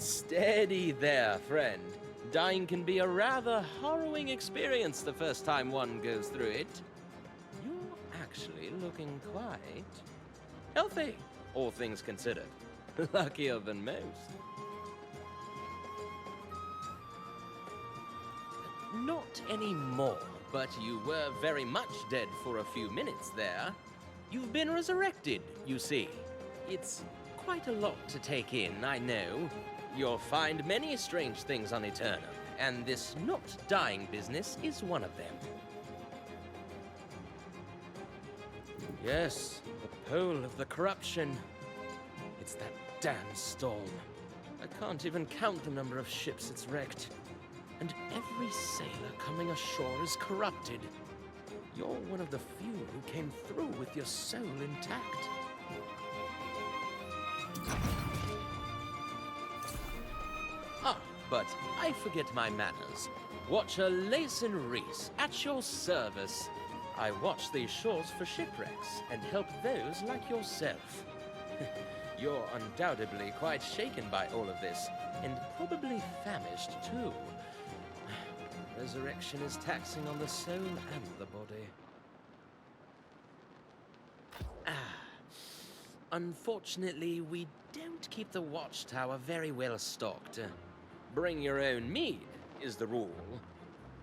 Steady there, friend. Dying can be a rather harrowing experience the first time one goes through it. You're actually looking quite healthy, all things considered. Luckier than most. Not anymore, but you were very much dead for a few minutes there. You've been resurrected, you see. It's quite a lot to take in, I know. You'll find many strange things on Eternum, and this not dying business is one of them. Yes, the pole of the corruption. It's that damn storm. I can't even count the number of ships it's wrecked. And every sailor coming ashore is corrupted. You're one of the few who came through with your soul intact. Ah, but I forget my manners. Watcher Layson Reese, at your service. I watch these shores for shipwrecks and help those like yourself. You're undoubtedly quite shaken by all of this, and probably famished too. Resurrection is taxing on the soul and the body. Unfortunately, we don't keep the watchtower very well stocked. Bring your own mead is the rule.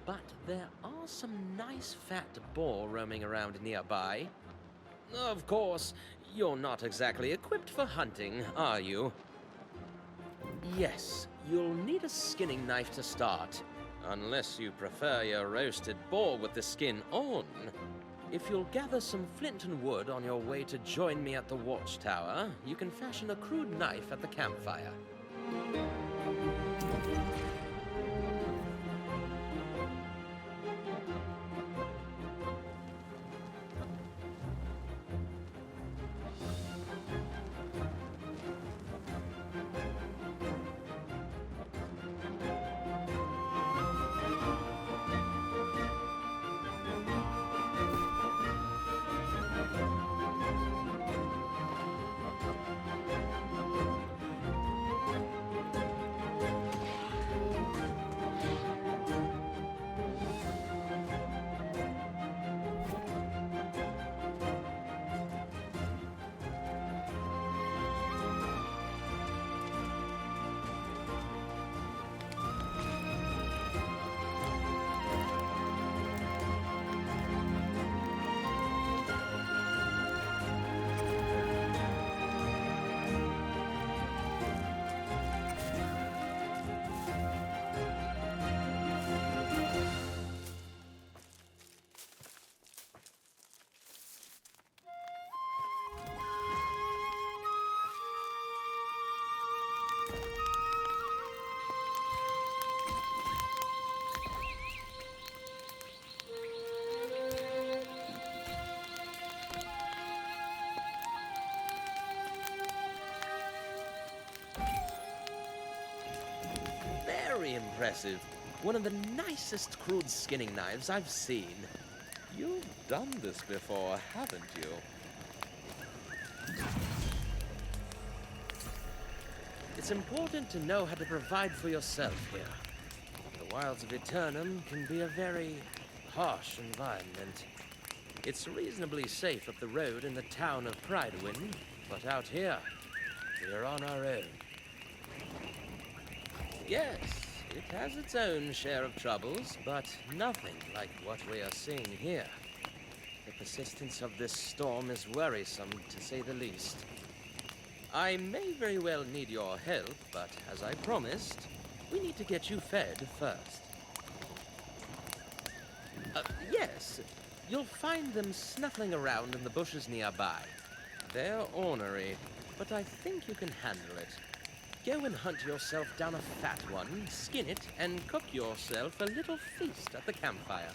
But there are some nice fat boar roaming around nearby. Of course, you're not exactly equipped for hunting, are you? Yes, you'll need a skinning knife to start. Unless you prefer your roasted boar with the skin on. If you'll gather some flint and wood on your way to join me at the watchtower, you can fashion a crude knife at the campfire. Very impressive. One of the nicest crude skinning knives I've seen. You've done this before, haven't you? It's important to know how to provide for yourself here. The wilds of Eternum can be a very harsh environment. It's reasonably safe up the road in the town of Pridewind, but out here, we're on our own. Yes, it has its own share of troubles, but nothing like what we are seeing here. The persistence of this storm is worrisome, to say the least. I may very well need your help, but as I promised, we need to get you fed first. Yes, you'll find them snuffling around in the bushes nearby. They're ornery, but I think you can handle it. Go and hunt yourself down a fat one, skin it, and cook yourself a little feast at the campfire.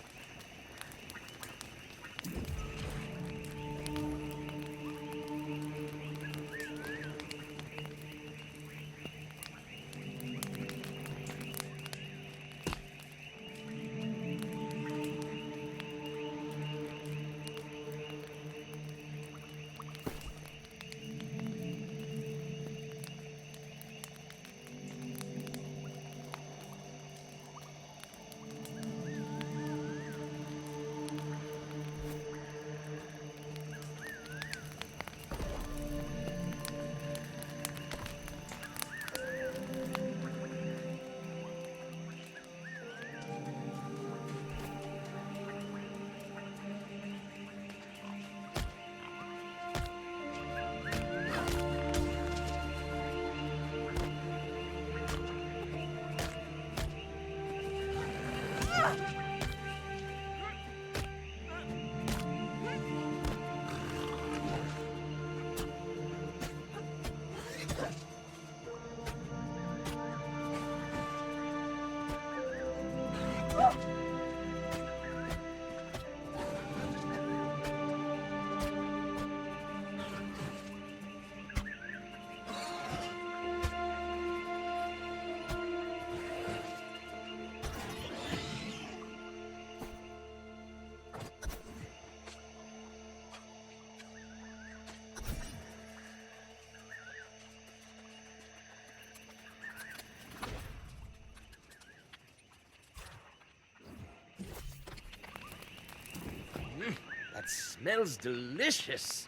smells delicious.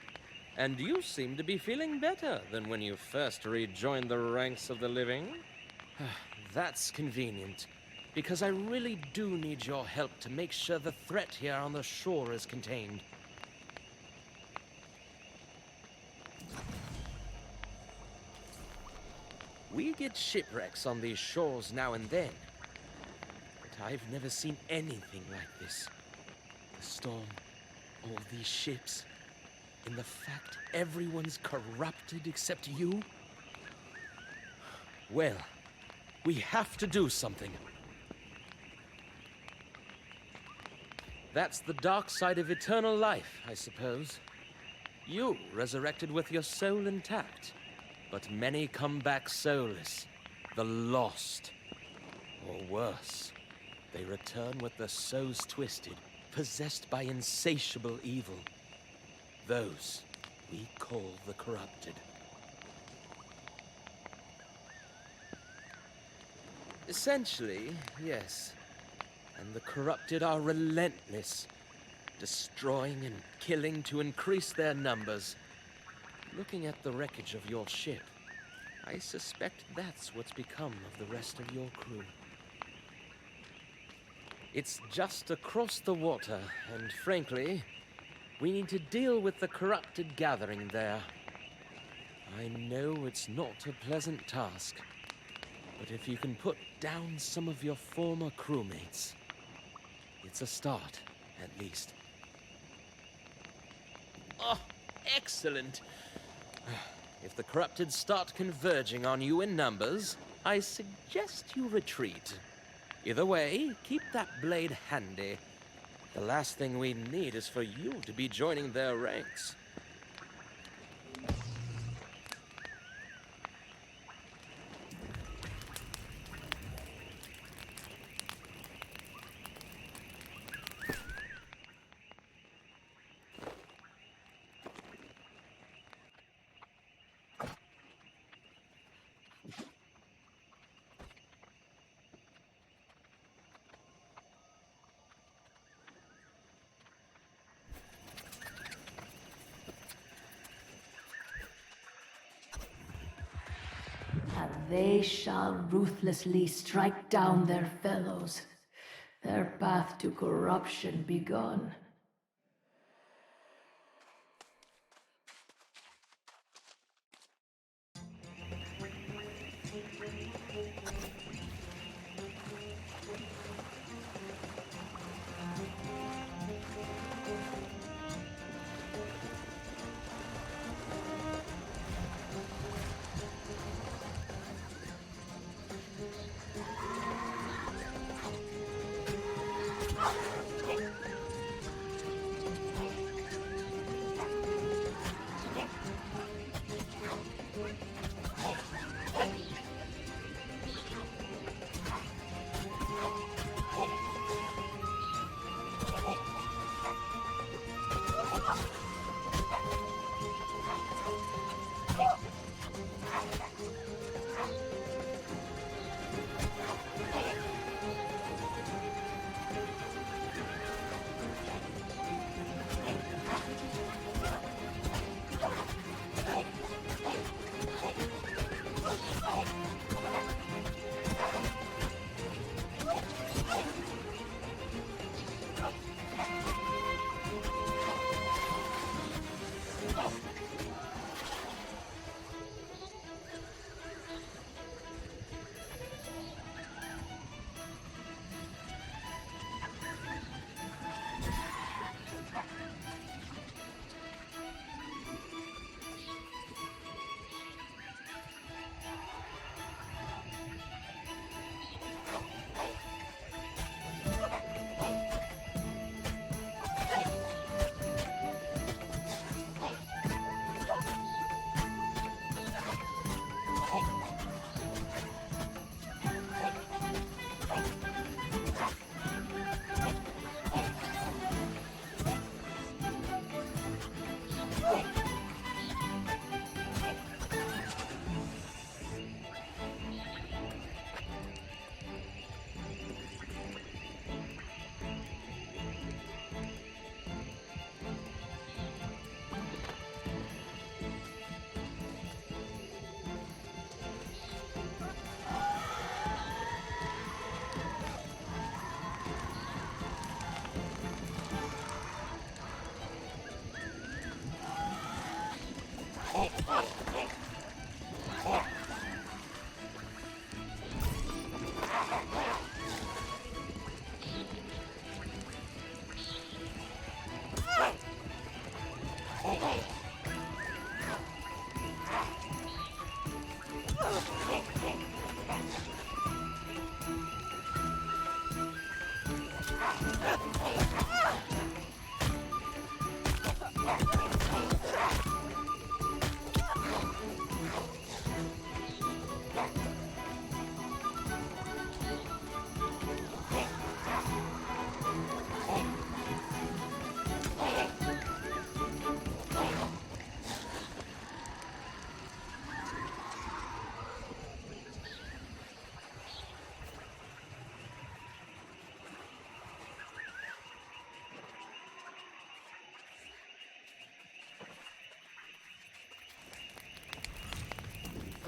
And you seem to be feeling better than when you first rejoined the ranks of the living. That's convenient, because I really do need your help to make sure the threat here on the shore is contained. We get shipwrecks on these shores now and then, but I've never seen anything like this. The storm, all these ships, and the fact everyone's corrupted except you. Well, we have to do something. That's the dark side of eternal life, I suppose. You resurrected with your soul intact, but many come back soulless, the lost. Or worse, they return with their souls twisted, possessed by insatiable evil. Those we call the corrupted. Essentially, yes. And the corrupted are relentless, destroying and killing to increase their numbers. Looking at the wreckage of your ship, I suspect that's what's become of the rest of your crew. It's just across the water, and frankly, we need to deal with the corrupted gathering there. I know it's not a pleasant task, but if you can put down some of your former crewmates, it's a start, at least. Oh, excellent! If the corrupted start converging on you in numbers, I suggest you retreat. Either way, keep that blade handy. The last thing we need is for you to be joining their ranks. And they shall ruthlessly strike down their fellows, their path to corruption begun.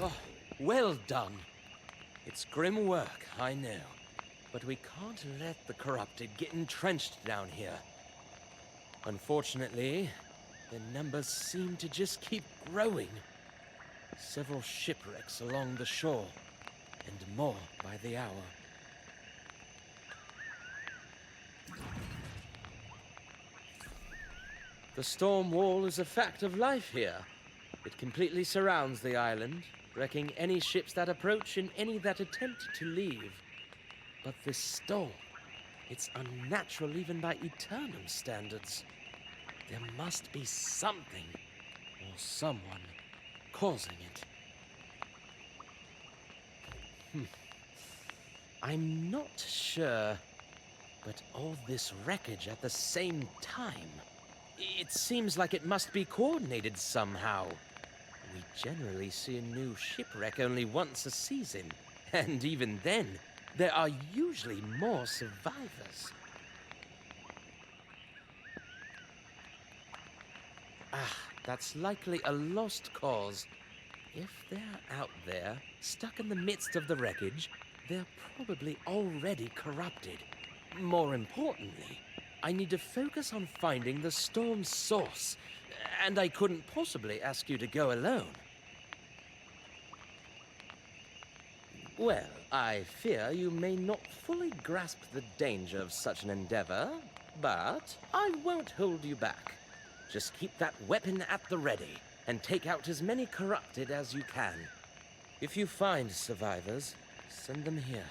Oh, well done. It's grim work, I know. But we can't let the corrupted get entrenched down here. Unfortunately, their numbers seem to just keep growing. Several shipwrecks along the shore, and more by the hour. The storm wall is a fact of life here. It completely surrounds the island, wrecking any ships that approach and any that attempt to leave. But this storm, it's unnatural even by Eternum standards. There must be something, or someone, causing it. I'm not sure, but all this wreckage at the same time, it seems like it must be coordinated somehow. We generally see a new shipwreck only once a season, and even then, there are usually more survivors. That's likely a lost cause. If they're out there, stuck in the midst of the wreckage, they're probably already corrupted. More importantly, I need to focus on finding the storm's source, and I couldn't possibly ask you to go alone. Well, I fear you may not fully grasp the danger of such an endeavor, but I won't hold you back. Just keep that weapon at the ready, and take out as many corrupted as you can. If you find survivors, send them here.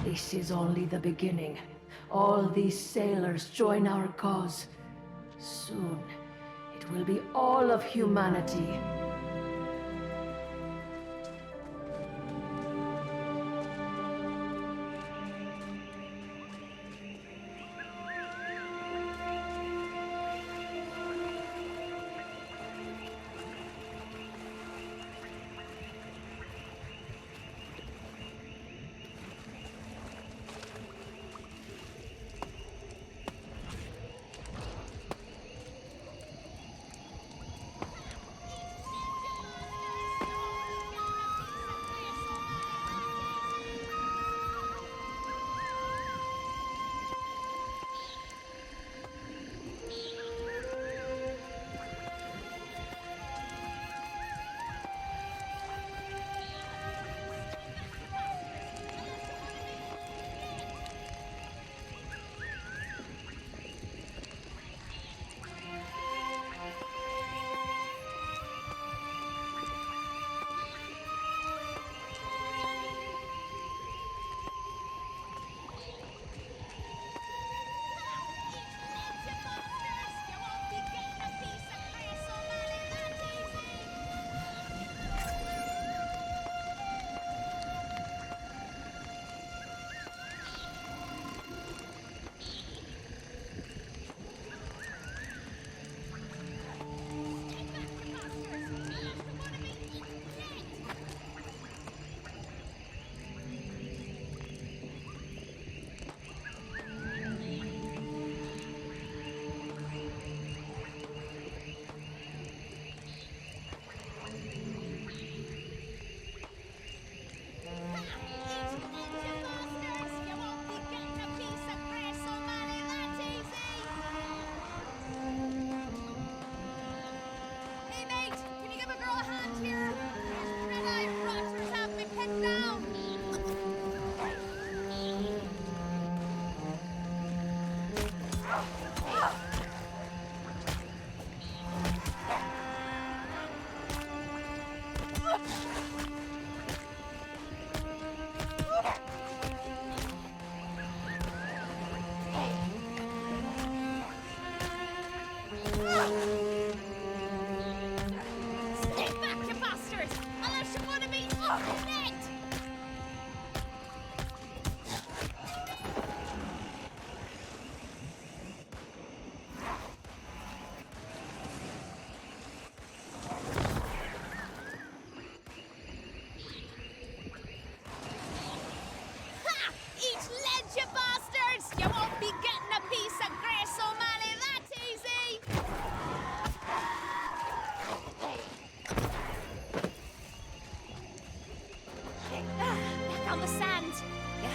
This is only the beginning. All these sailors join our cause. Soon, it will be all of humanity.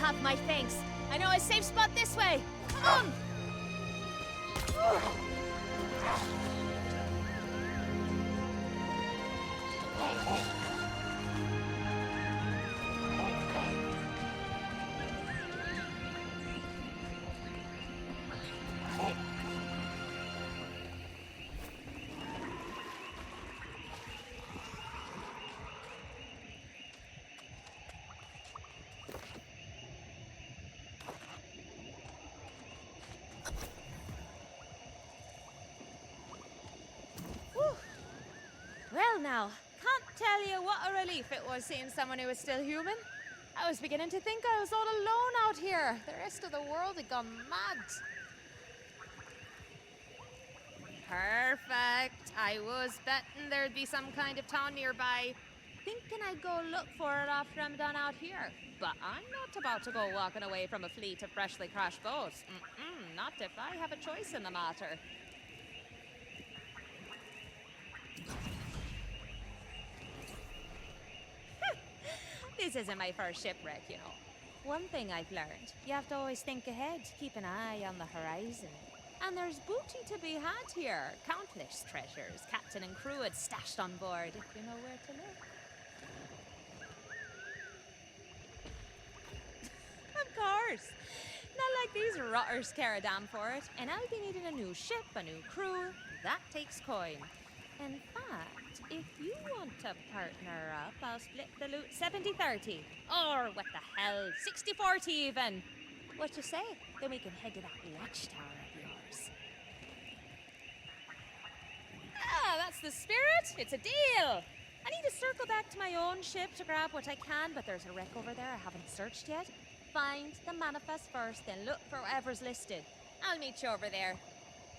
have my thanks. I know a safe spot this way. Come on! Well now, can't tell you what a relief it was seeing someone who was still human. I was beginning to think I was all alone out here. The rest of the world had gone mad. Perfect. I was betting there'd be some kind of town nearby. Thinking I'd go look for it after I'm done out here. But I'm not about to go walking away from a fleet of freshly crashed boats. Not if I have a choice in the matter. This isn't my first shipwreck, you know. One thing I've learned, you have to always think ahead, keep an eye on the horizon. And there's booty to be had here. Countless treasures, captain and crew had stashed on board, if you know where to look. Of course. Not like these rotters care a damn for it. And I'll be needing a new ship, a new crew. That takes coin. In fact, if you want to partner up, I'll split the loot 70-30. Or what the hell, 60-40 even. What you say? Then we can head to that watchtower of yours. Ah, that's the spirit. It's a deal. I need to circle back to my own ship to grab what I can, but there's a wreck over there I haven't searched yet. Find the manifest first, then look for whatever's listed. I'll meet you over there.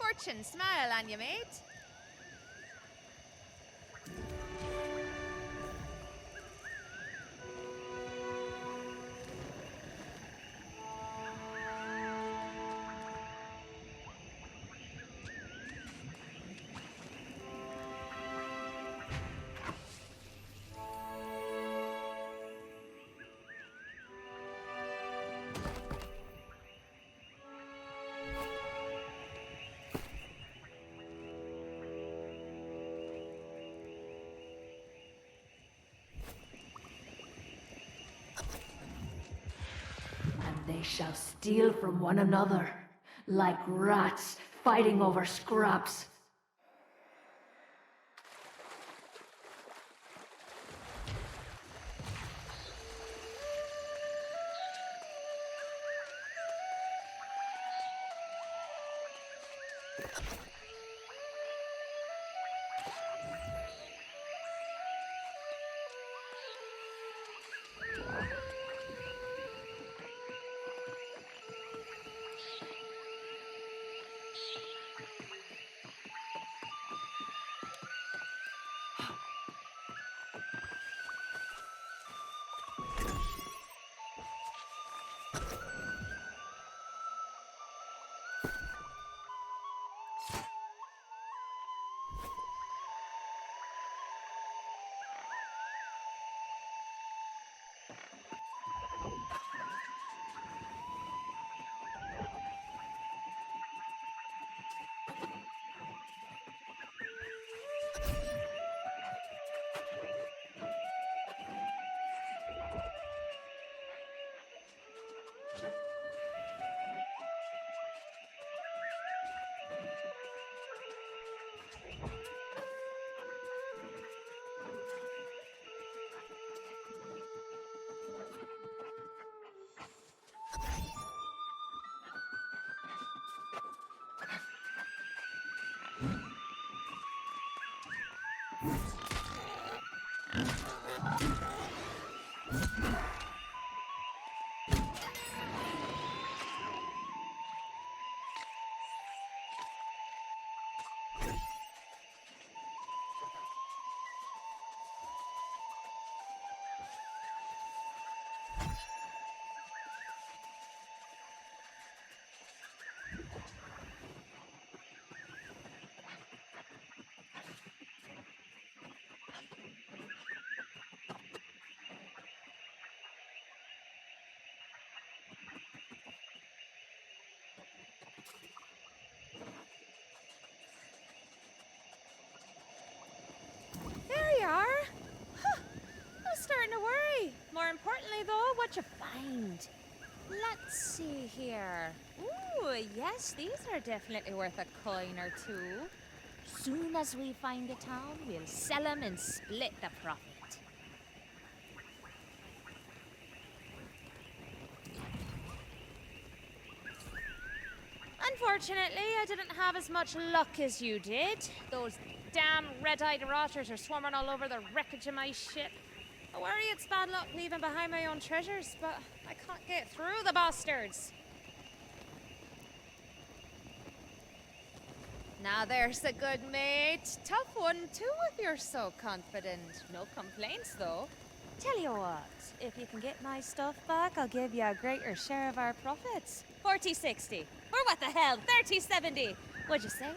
Fortune smile on you, mate. They shall steal from one another, like rats fighting over scraps. what you find. Let's see here. Ooh, yes, these are definitely worth a coin or two. Soon as we find a town, we'll sell them and split the profit. Unfortunately, I didn't have as much luck as you did. Those damn red-eyed rotters are swarming all over the wreckage of my ship. I worry it's bad luck leaving behind my own treasures, but I can't get through the bastards. Now there's a good mate. Tough one too if you're so confident. No complaints though. Tell you what, if you can get my stuff back, I'll give you a greater share of our profits. 40-60. Or what the hell, 30-70. What'd you say?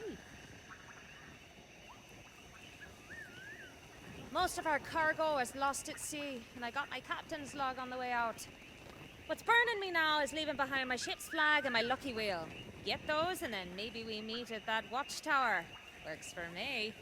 Most of our cargo was lost at sea, and I got my captain's log on the way out. What's burning me now is leaving behind my ship's flag and my lucky wheel. Get those, and then maybe we meet at that watchtower. Works for me.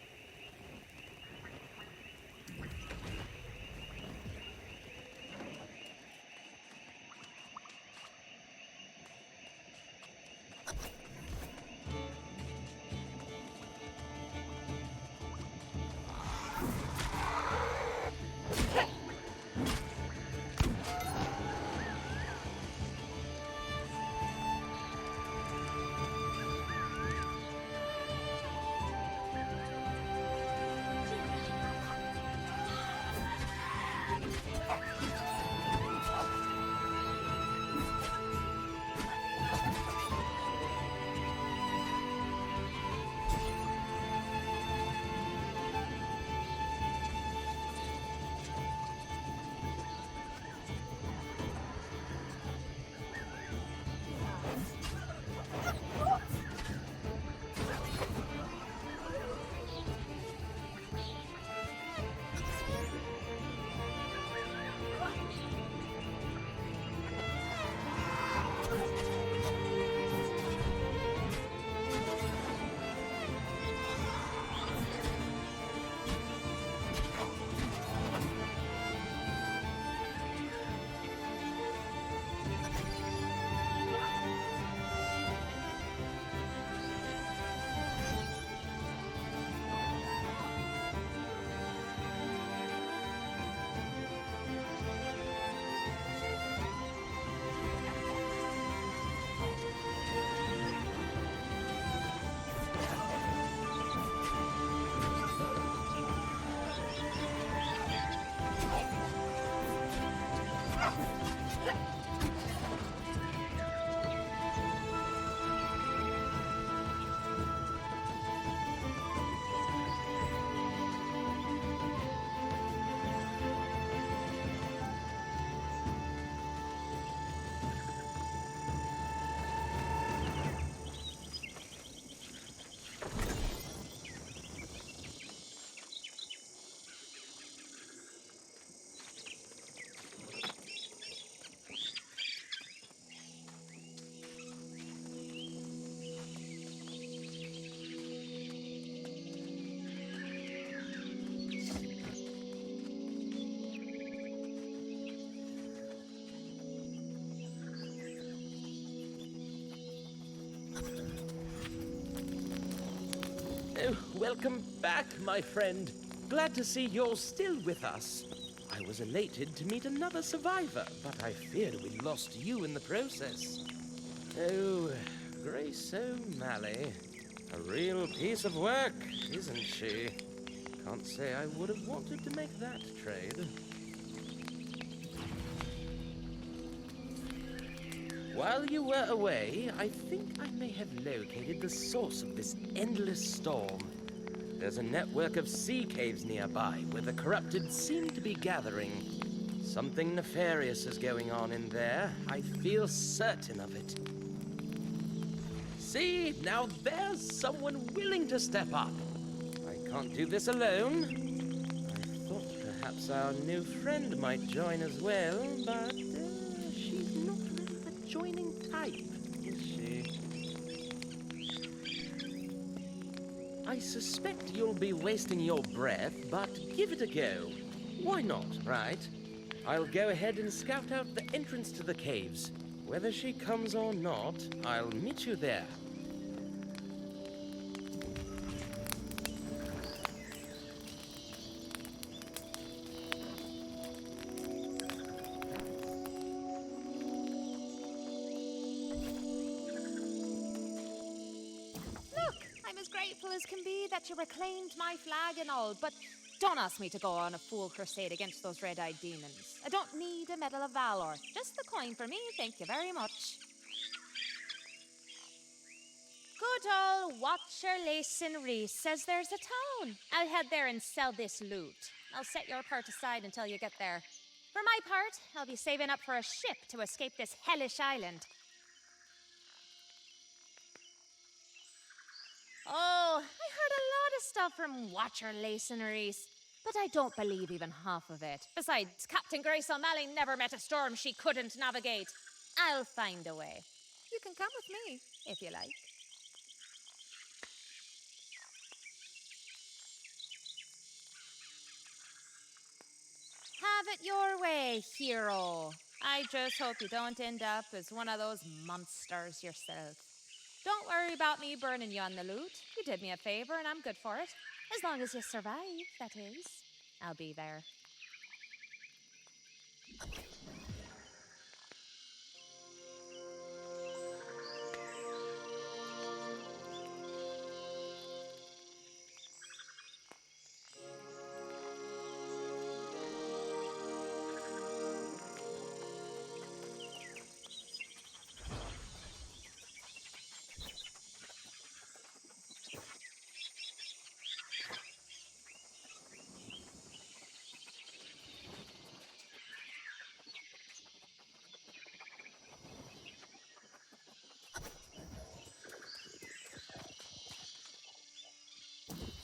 Oh, welcome back, my friend. Glad to see you're still with us. I was elated to meet another survivor, but I feared we lost you in the process. Oh, Grace O'Malley. A real piece of work, isn't she? Can't say I would have wanted to make that trade. While you were away, I think I may have located the source of this endless storm. There's a network of sea caves nearby where the corrupted seem to be gathering. Something nefarious is going on in there. I feel certain of it. See, now there's someone willing to step up. I can't do this alone. I thought perhaps our new friend might join as well, but she's not really the joining type, is she? I suspect you'll be wasting your breath, but give it a go. Why not, right? I'll go ahead and scout out the entrance to the caves. Whether she comes or not, I'll meet you there. As can be that you reclaimed my flag and all, but don't ask me to go on a fool crusade against those red-eyed demons. I don't need a medal of valor. Just the coin for me, thank you very much. Good old Watcher Lacin Reese says there's a town. I'll head there and sell this loot. I'll set your part aside until you get there. For my part, I'll be saving up for a ship to escape this hellish island. Oh, I heard a lot of stuff from Watcher Lacin Reese, but I don't believe even half of it. Besides, Captain Grace O'Malley never met a storm she couldn't navigate. I'll find a way. You can come with me, if you like. Have it your way, hero. I just hope you don't end up as one of those monsters yourself. Don't worry about me burning you on the loot. You did me a favor and I'm good for it. As long as you survive, that is. I'll be there.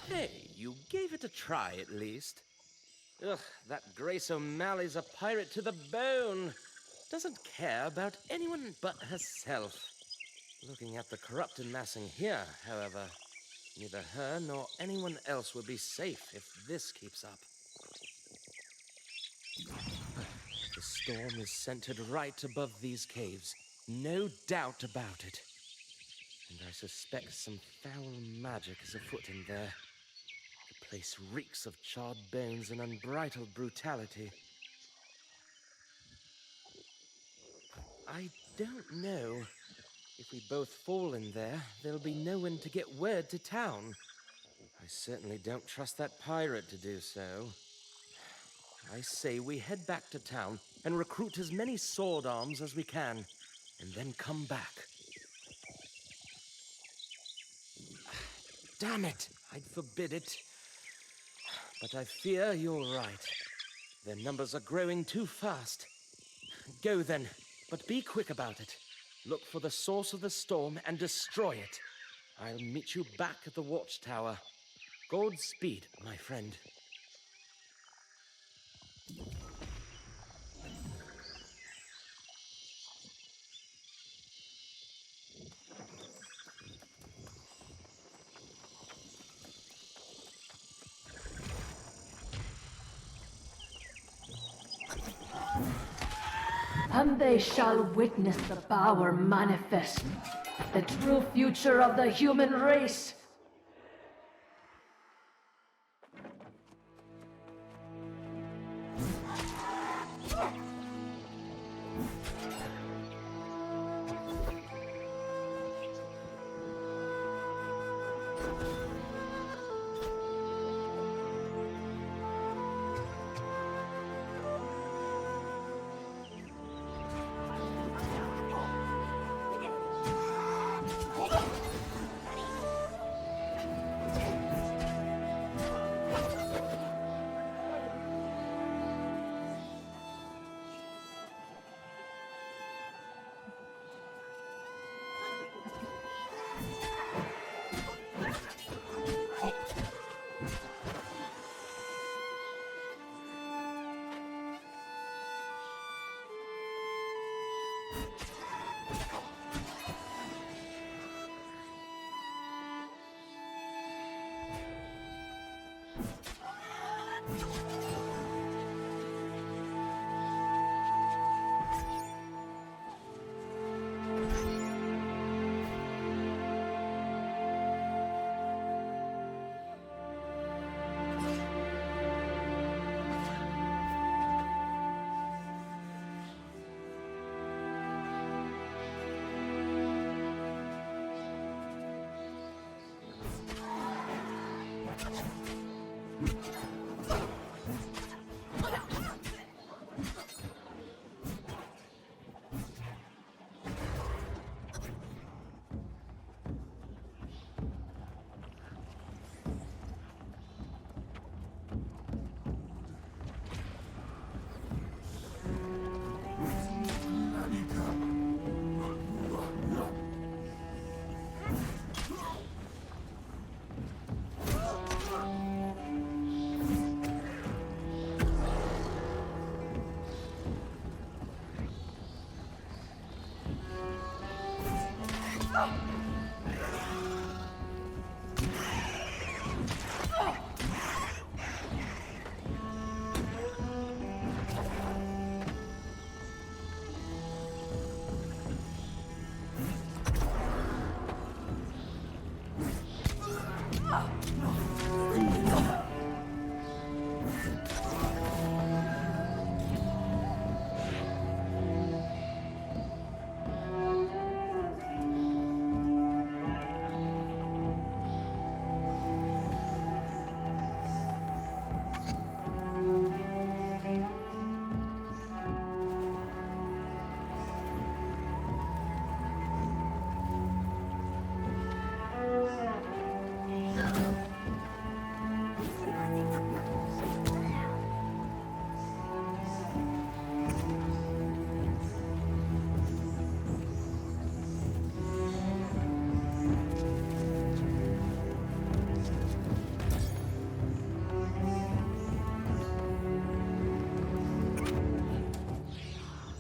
Hey, you gave it a try at least. Ugh, that Grace O'Malley's a pirate to the bone. Doesn't care about anyone but herself. Looking at the corrupted massing here, however, neither her nor anyone else will be safe if this keeps up. The storm is centered right above these caves. No doubt about it. And I suspect some foul magic is afoot in there. The place reeks of charred bones and unbridled brutality. I don't know. If we both fall in there, there'll be no one to get word to town. I certainly don't trust that pirate to do so. I say we head back to town and recruit as many sword arms as we can, and then come back. Damn it! I'd forbid it. But I fear you're right. Their numbers are growing too fast. Go then, but be quick about it. Look for the source of the storm and destroy it. I'll meet you back at the watchtower. Godspeed, my friend. And they shall witness the power manifest, the true future of the human race.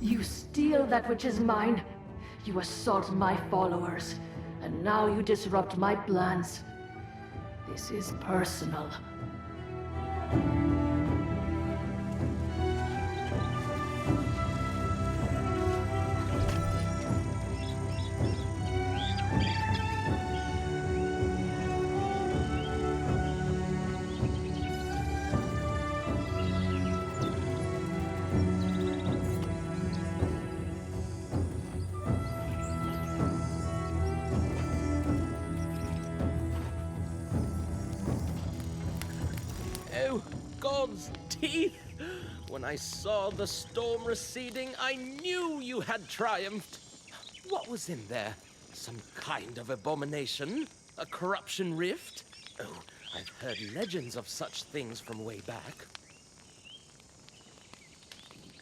You steal that which is mine. You assault my followers. And now you disrupt my plans. This is personal. Oh, God's teeth! When I saw the storm receding, I knew you had triumphed. What was in there? Some kind of abomination? A corruption rift? Oh, I've heard legends of such things from way back.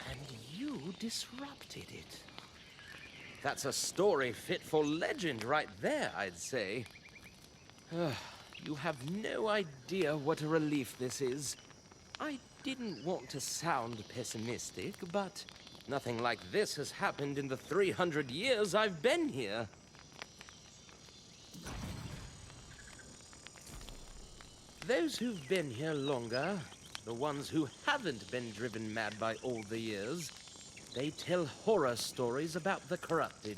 And you disrupted it. That's a story fit for legend right there, I'd say. You have no idea what a relief this is. I didn't want to sound pessimistic, but nothing like this has happened in the 300 years I've been here. Those who've been here longer, the ones who haven't been driven mad by all the years, they tell horror stories about the corrupted.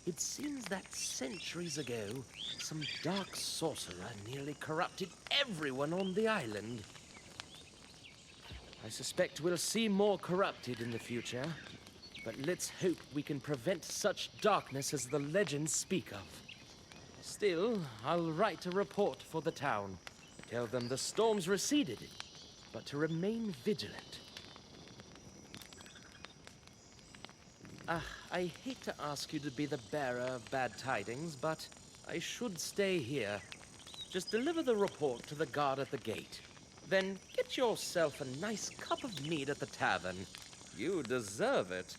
It seems that centuries ago, some dark sorcerer nearly corrupted everyone on the island. I suspect we'll see more corrupted in the future, but let's hope we can prevent such darkness as the legends speak of. Still, I'll write a report for the town. Tell them the storm's receded, but to remain vigilant. I hate to ask you to be the bearer of bad tidings, but I should stay here. Just deliver the report to the guard at the gate. Then get yourself a nice cup of mead at the tavern. You deserve it.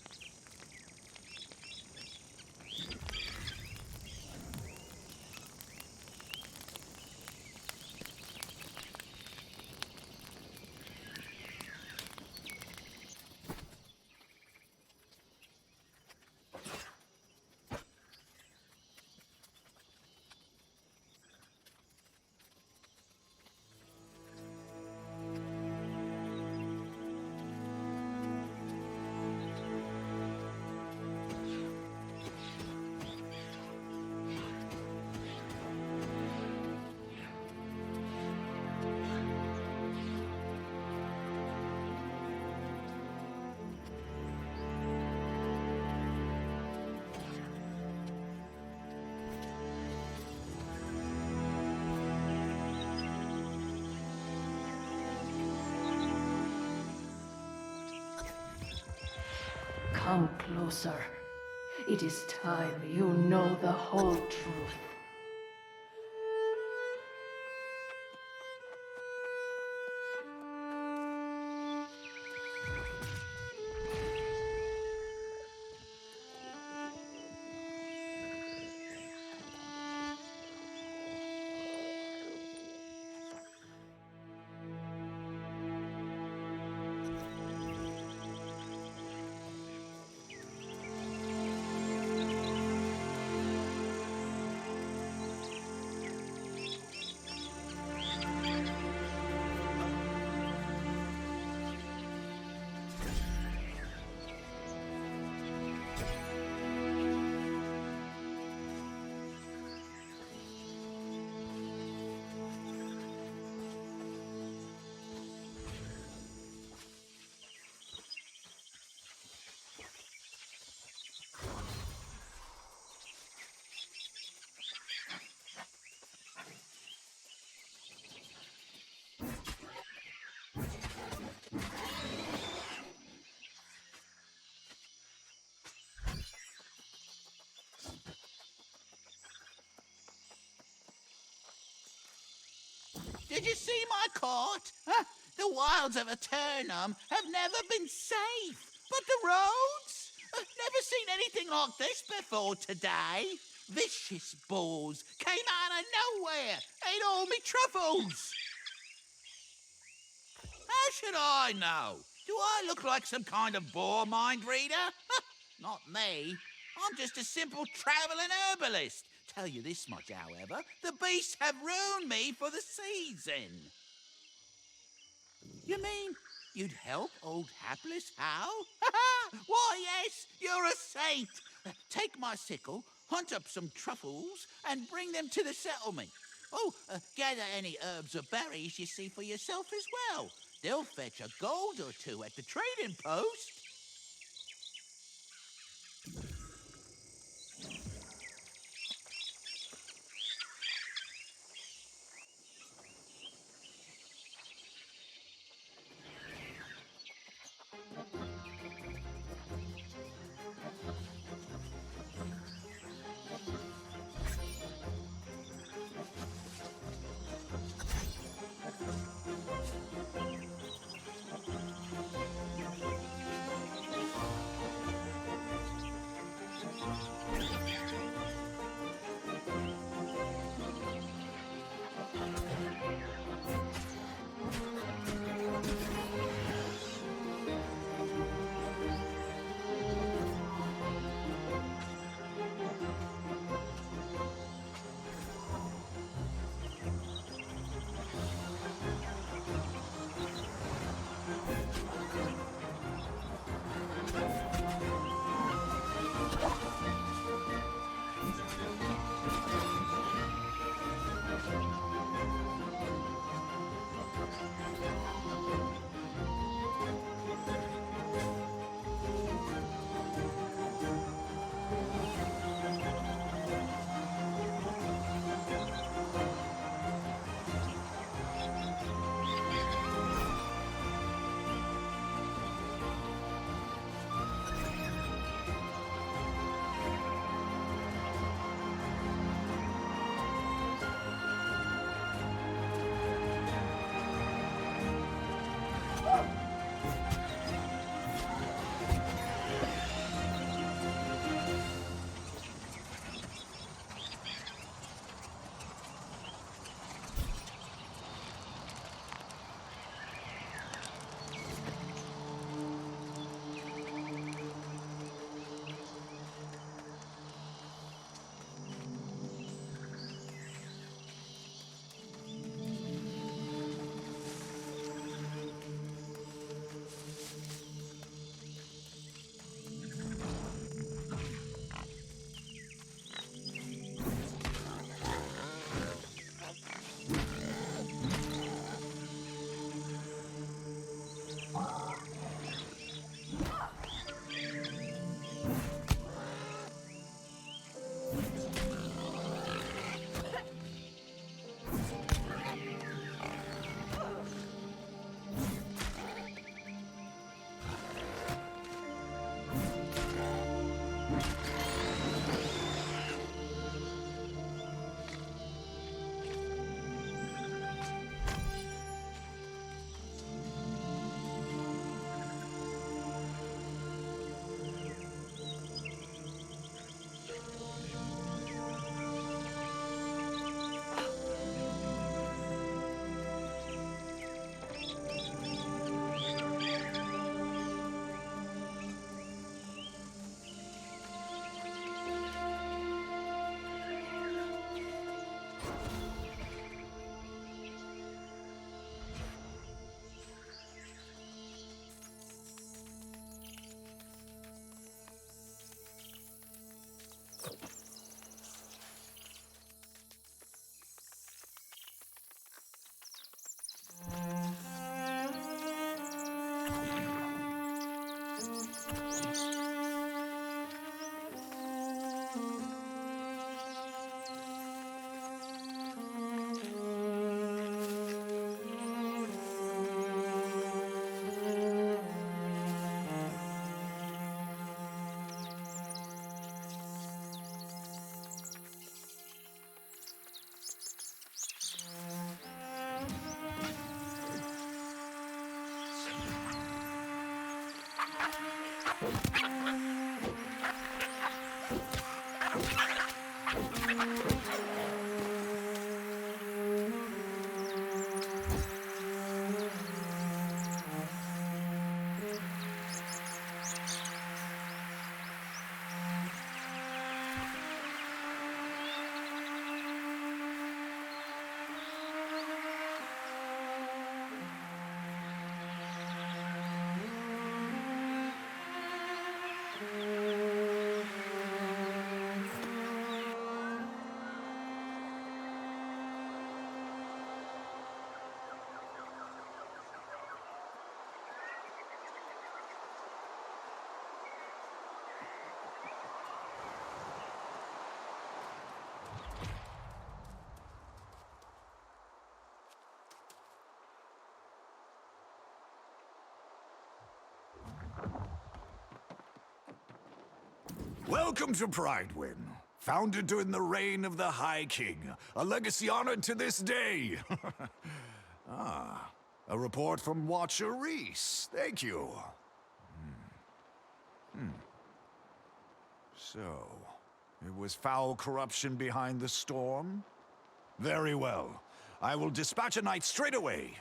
come closer. It is time you know the whole truth. Did you see my court? The wilds of Eternum have never been safe. But the roads? Never seen anything like this before today. Vicious boars came out of nowhere, ate all me truffles. How should I know? Do I look like some kind of boar mind reader? Not me. I'm just a simple travelling herbalist. Tell you this much, however, the beasts have ruined me for the season. You mean you'd help old hapless Hal? Why, yes, you're a saint. Take my sickle, hunt up some truffles, and bring them to the settlement. Oh, gather any herbs or berries you see for yourself as well. They'll fetch a gold or two at the trading post. Welcome to Pridewind, founded during the reign of the High King, a legacy honored to this day. A report from Watcher Reese. Thank you. So, it was foul corruption behind the storm? Very well. I will dispatch a knight straight away.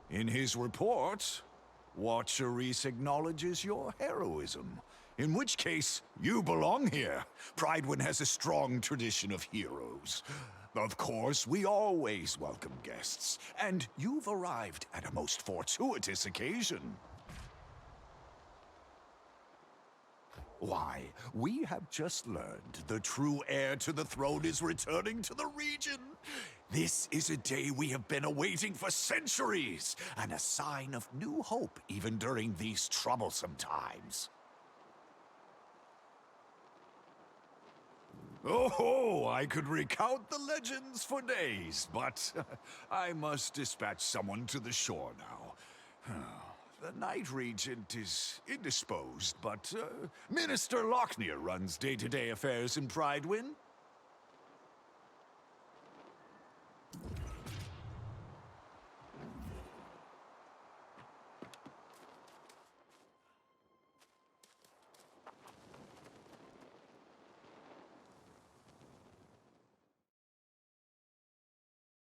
In his report, Watcher Reese acknowledges your heroism. In which case, you belong here. Pridewind has a strong tradition of heroes. Of course, we always welcome guests, and you've arrived at a most fortuitous occasion. Why, we have just learned the true heir to the throne is returning to the region. This is a day we have been awaiting for centuries, and a sign of new hope even during these troublesome times. Oh, I could recount the legends for days, but I must dispatch someone to the shore now. The Knight Regent is indisposed, but Minister Lochner runs day-to-day affairs in Pridewind.